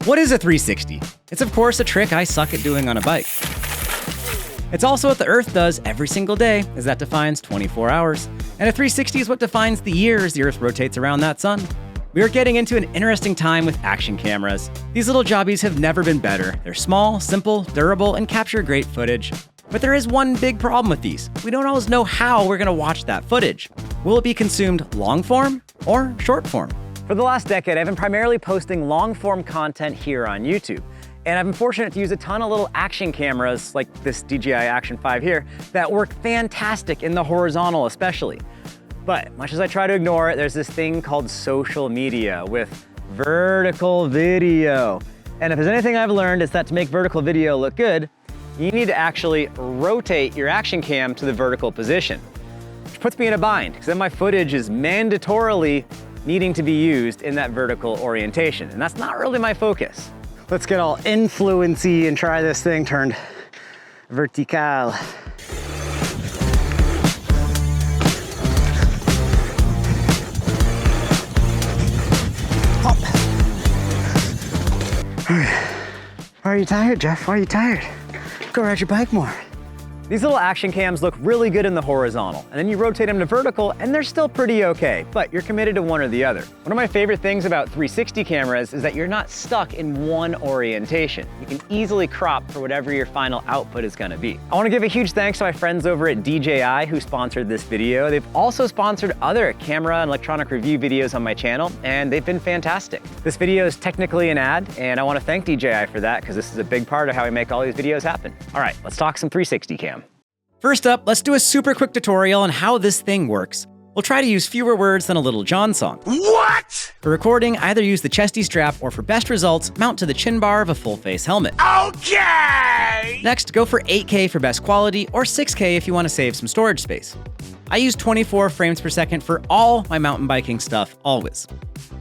What is a 360? It's of course a trick I suck at doing on a bike. It's also what the Earth does every single day, as that defines 24 hours. And a 360 is what defines the years the Earth rotates around that sun. We are getting into an interesting time with action cameras. These little jobbies have never been better. They're small, simple, durable, and capture great footage. But there is one big problem with these. We don't always know how we're gonna watch that footage. Will it be consumed long form or short form? For the last decade, I've been primarily posting long-form content here on YouTube. And I've been fortunate to use a ton of little action cameras, like this DJI Action 5 here, that work fantastic in the horizontal especially. But much as I try to ignore it, there's this thing called social media with vertical video. And if there's anything I've learned, it's that to make vertical video look good, you need to actually rotate your action cam to the vertical position. Which puts me in a bind, because then my footage is mandatorily needing to be used in that vertical orientation, and that's not really my focus. Let's get all influency and try this thing turned vertical. Hop. Why are you tired, Jeff? Why are you tired? Go ride your bike more. These little action cams look really good in the horizontal, and then you rotate them to vertical and they're still pretty okay, but you're committed to one or the other. One of my favorite things about 360 cameras is that you're not stuck in one orientation. You can easily crop for whatever your final output is gonna be. I wanna give a huge thanks to my friends over at DJI who sponsored this video. They've also sponsored other camera and electronic review videos on my channel, and they've been fantastic. This video is technically an ad, and I wanna thank DJI for that because this is a big part of how I make all these videos happen. All right, let's talk some 360 cam. First up, let's do a super quick tutorial on how this thing works. We'll try to use fewer words than a Little John song. What? For recording, either use the chesty strap or for best results, mount to the chin bar of a full-face helmet. Okay! Next, go for 8K for best quality or 6K if you want to save some storage space. I use 24 frames per second for all my mountain biking stuff, always.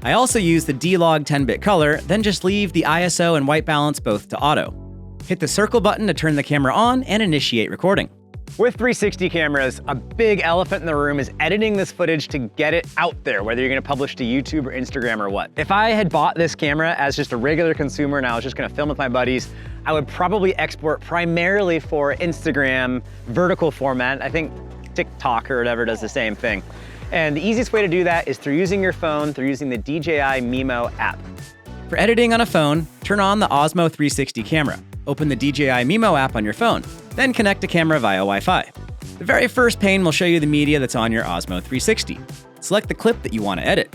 I also use the D-Log 10-bit color, then just leave the ISO and white balance both to auto. Hit the circle button to turn the camera on and initiate recording. With 360 cameras, a big elephant in the room is editing this footage to get it out there, whether you're gonna publish to YouTube or Instagram or what. If I had bought this camera as just a regular consumer and I was just gonna film with my buddies, I would probably export primarily for Instagram vertical format. I think TikTok or whatever does the same thing. And the easiest way to do that is through using your phone, through using the DJI Mimo app. For editing on a phone, turn on the Osmo 360 camera. Open the DJI Mimo app on your phone, then connect a camera via Wi-Fi. The very first pane will show you the media that's on your Osmo 360. Select the clip that you want to edit.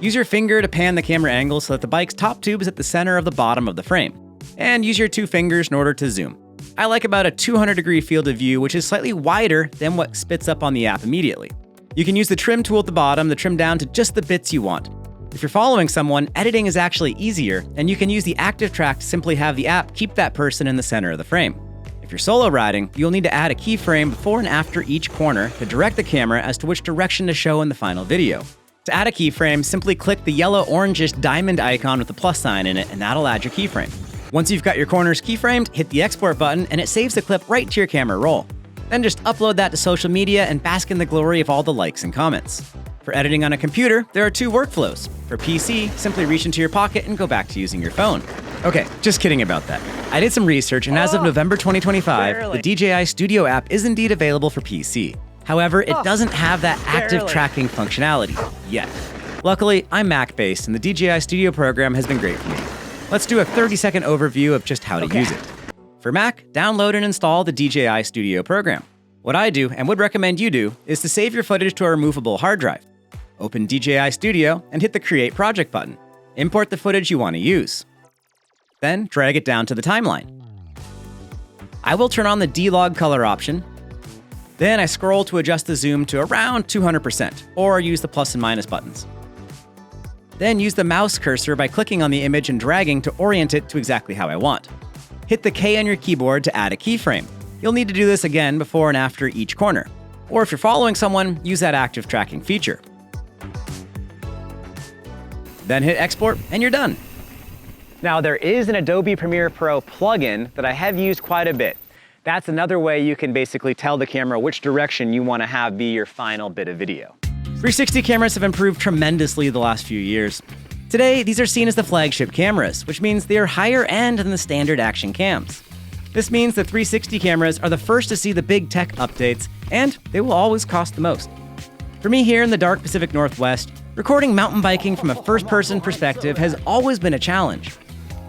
Use your finger to pan the camera angle so that the bike's top tube is at the center of the bottom of the frame. And use your two fingers in order to zoom. I like about a 200-degree field of view, which is slightly wider than what spits up on the app immediately. You can use the trim tool at the bottom to trim down to just the bits you want. If you're following someone, editing is actually easier, and you can use the active track to simply have the app keep that person in the center of the frame. If you're solo riding, you'll need to add a keyframe before and after each corner to direct the camera as to which direction to show in the final video. To add a keyframe, simply click the yellow-orangish diamond icon with the plus sign in it, and that'll add your keyframe. Once you've got your corners keyframed, hit the export button, and it saves the clip right to your camera roll. Then just upload that to social media and bask in the glory of all the likes and comments. For editing on a computer, there are two workflows. For PC, simply reach into your pocket and go back to using your phone. Okay, just kidding about that. I did some research, and as of November 2025, the DJI Studio app is indeed available for PC. However, it doesn't have that active tracking functionality yet. Luckily, I'm Mac-based, and the DJI Studio program has been great for me. Let's do a 30-second overview of just how to use it. For Mac, download and install the DJI Studio program. What I do, and would recommend you do, is to save your footage to a removable hard drive. Open DJI Studio and hit the Create Project button. Import the footage you want to use. Then drag it down to the timeline. I will turn on the D-Log color option. Then I scroll to adjust the zoom to around 200%, or use the plus and minus buttons. Then use the mouse cursor by clicking on the image and dragging to orient it to exactly how I want. Hit the K on your keyboard to add a keyframe. You'll need to do this again before and after each corner. Or if you're following someone, use that active tracking feature. Then hit export and you're done. Now there is an Adobe Premiere Pro plugin that I have used quite a bit. That's another way you can basically tell the camera which direction you want to have be your final bit of video. 360 cameras have improved tremendously the last few years. Today, these are seen as the flagship cameras, which means they are higher end than the standard action cams. This means the 360 cameras are the first to see the big tech updates, and they will always cost the most. For me here in the dark Pacific Northwest, recording mountain biking from a first-person perspective has always been a challenge.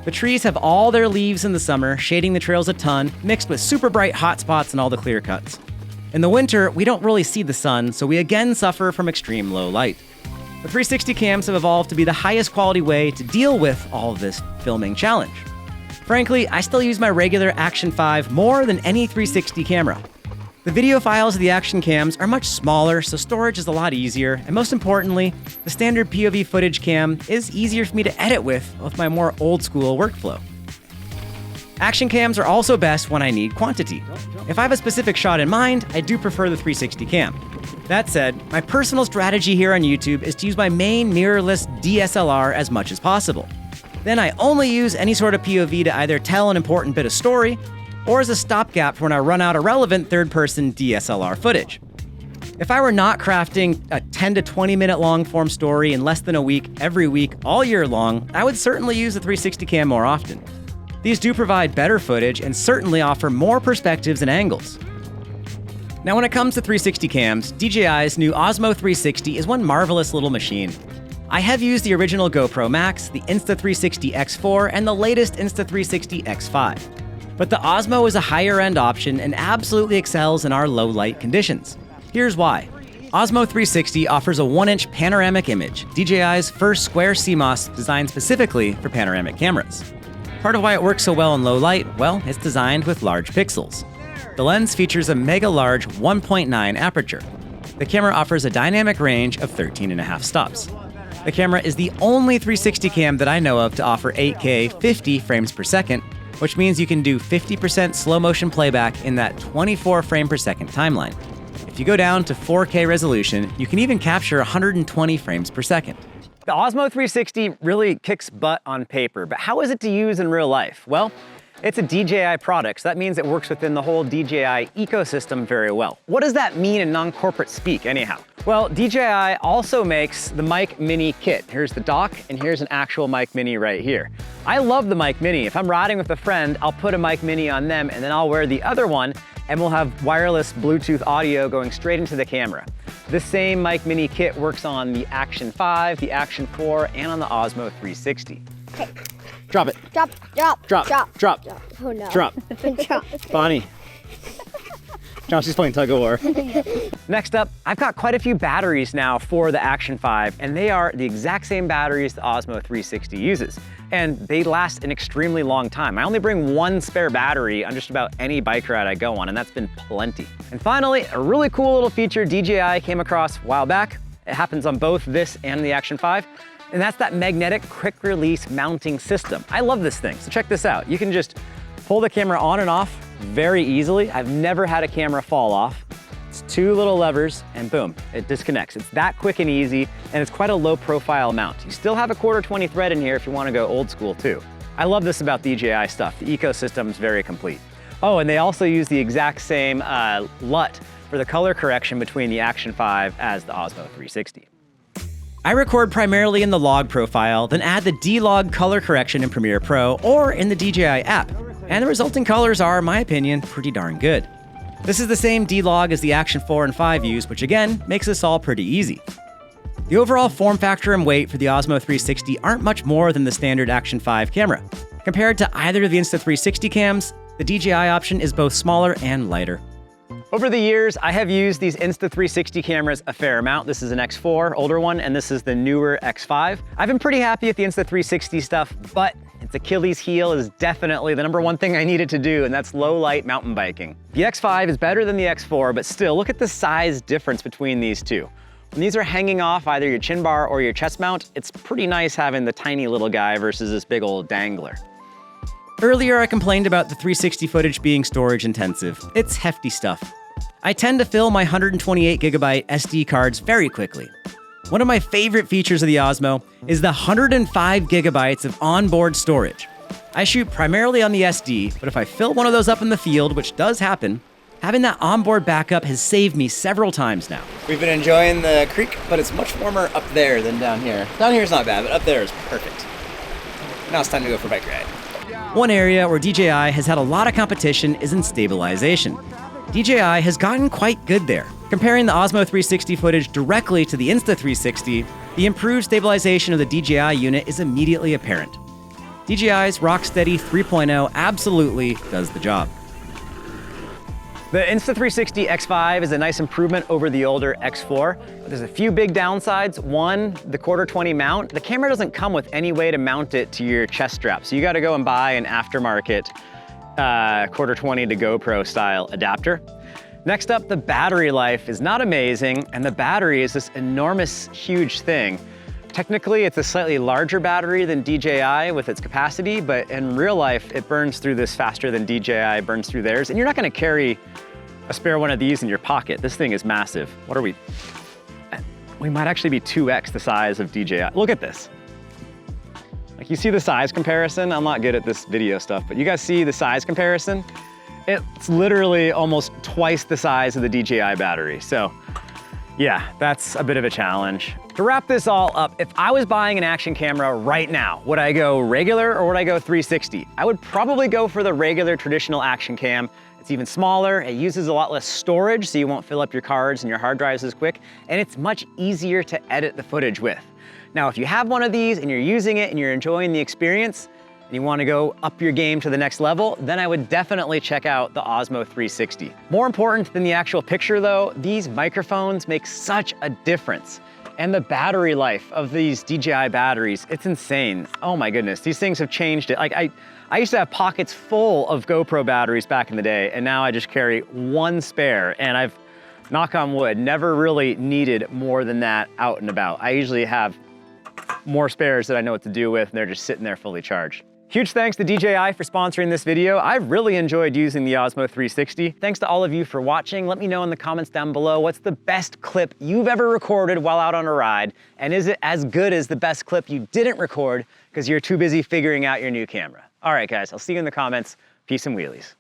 The trees have all their leaves in the summer, shading the trails a ton, mixed with super bright hot spots and all the clear cuts. In the winter, we don't really see the sun, so we again suffer from extreme low light. The 360 cams have evolved to be the highest quality way to deal with all of this filming challenge. Frankly, I still use my regular Action 5 more than any 360 camera. The video files of the action cams are much smaller, so storage is a lot easier, and most importantly, the standard POV footage cam is easier for me to edit with my more old-school workflow. Action cams are also best when I need quantity. If I have a specific shot in mind, I do prefer the 360 cam. That said, my personal strategy here on YouTube is to use my main mirrorless DSLR as much as possible. Then I only use any sort of POV to either tell an important bit of story, or as a stopgap for when I run out of relevant third-person DSLR footage. If I were not crafting a 10 to 20 minute long form story in less than a week, every week, all year long, I would certainly use the 360 cam more often. These do provide better footage and certainly offer more perspectives and angles. Now when it comes to 360 cams, DJI's new Osmo 360 is one marvelous little machine. I have used the original GoPro Max, the Insta360 X4, and the latest Insta360 X5. But the Osmo is a higher-end option and absolutely excels in our low-light conditions. Here's why. Osmo 360 offers a 1-inch panoramic image, DJI's first square CMOS designed specifically for panoramic cameras. Part of why it works so well in low light, well, it's designed with large pixels. The lens features a mega-large 1.9 aperture. The camera offers a dynamic range of 13.5 stops. The camera is the only 360 cam that I know of to offer 8K 50 frames per second, which means you can do 50% slow motion playback in that 24 frame per second timeline. If you go down to 4K resolution, you can even capture 120 frames per second. The Osmo 360 really kicks butt on paper, but how is it to use in real life? Well, it's a DJI product, so that means it works within the whole DJI ecosystem very well. What does that mean in non-corporate speak, anyhow? Well, DJI also makes the Mic Mini kit. Here's the dock, and here's an actual Mic Mini right here. I love the Mic Mini. If I'm riding with a friend, I'll put a Mic Mini on them, and then I'll wear the other one, and we'll have wireless Bluetooth audio going straight into the camera. This same Mic Mini kit works on the Action 5, the Action 4, and on the Osmo 360. Okay. Drop it. Drop. Drop. Oh no. Drop. Drop. Bonnie. John, she's playing tug of war. Next up, I've got quite a few batteries now for the Action 5, and they are the exact same batteries the Osmo 360 uses. And they last an extremely long time. I only bring one spare battery on just about any bike ride I go on, and that's been plenty. And finally, a really cool little feature DJI came across a while back. It happens on both this and the Action 5. And that's that magnetic quick release mounting system. I love this thing, so check this out. You can just pull the camera on and off very easily. I've never had a camera fall off. It's two little levers and boom, it disconnects. It's that quick and easy, and it's quite a low profile mount. You still have a 1/4-20 thread in here if you wanna go old school too. I love this about DJI stuff. The ecosystem is very complete. Oh, and they also use the exact same LUT for the color correction between the Action 5 as the Osmo 360. I record primarily in the log profile, then add the D-Log color correction in Premiere Pro or in the DJI app, and the resulting colors are, in my opinion, pretty darn good. This is the same D-Log as the Action 4 and 5 use, which again, makes this all pretty easy. The overall form factor and weight for the Osmo 360 aren't much more than the standard Action 5 camera. Compared to either of the Insta360 cams, the DJI option is both smaller and lighter. Over the years, I have used these Insta360 cameras a fair amount. This is an X4, older one, and this is the newer X5. I've been pretty happy with the Insta360 stuff, but its Achilles heel is definitely the #1 thing I needed to do, and that's low light mountain biking. The X5 is better than the X4, but still, look at the size difference between these two. When these are hanging off either your chin bar or your chest mount, it's pretty nice having the tiny little guy versus this big old dangler. Earlier, I complained about the 360 footage being storage intensive. It's hefty stuff. I tend to fill my 128GB SD cards very quickly. One of my favorite features of the Osmo is the 105GB of onboard storage. I shoot primarily on the SD, but if I fill one of those up in the field, which does happen, Having that onboard backup has saved me several times now. We've been enjoying the creek, but it's much warmer up there than down here. Down here is not bad, but up there is perfect. Now it's time to go for a bike ride. One area where DJI has had a lot of competition is in stabilization. DJI has gotten quite good there. Comparing the Osmo 360 footage directly to the Insta360, the improved stabilization of the DJI unit is immediately apparent. DJI's Rocksteady 3.0 absolutely does the job. The Insta360 X5 is a nice improvement over the older X4, but there's a few big downsides. One, the quarter 20 mount. The camera doesn't come with any way to mount it to your chest strap, so you gotta go and buy an aftermarket quarter 20 to GoPro style adapter. Next up, the battery life is not amazing, and the battery is this enormous, huge thing. Technically, it's a slightly larger battery than DJI with its capacity, but in real life, it burns through this faster than DJI burns through theirs, and you're not gonna carry a spare one of these in your pocket. This thing is massive. What are we? We might actually be 2x the size of DJI. Look at this. Like, you see the size comparison? I'm not good at this video stuff, but you guys see the size comparison? It's literally almost twice the size of the DJI battery. So yeah, that's a bit of a challenge. To wrap this all up, if I was buying an action camera right now, would I go regular or would I go 360? I would probably go for the regular traditional action cam. It's even smaller, it uses a lot less storage, so you won't fill up your cards and your hard drives as quick, and it's much easier to edit the footage with. Now, if you have one of these and you're using it and you're enjoying the experience, and you wanna go up your game to the next level, then I would definitely check out the Osmo 360. More important than the actual picture though, these microphones make such a difference. And the battery life of these DJI batteries, it's insane. Oh my goodness, these things have changed it. Like I used to have pockets full of GoPro batteries back in the day, and now I just carry one spare, and I've, knock on wood, never really needed more than that out and about. I usually have more spares that I know what to do with, and they're just sitting there fully charged. Huge thanks to DJI for sponsoring this video. I really enjoyed using the Osmo 360. Thanks to all of you for watching. Let me know in the comments down below, what's the best clip you've ever recorded while out on a ride? And is it as good as the best clip you didn't record because you're too busy figuring out your new camera? All right, guys, I'll see you in the comments. Peace and wheelies.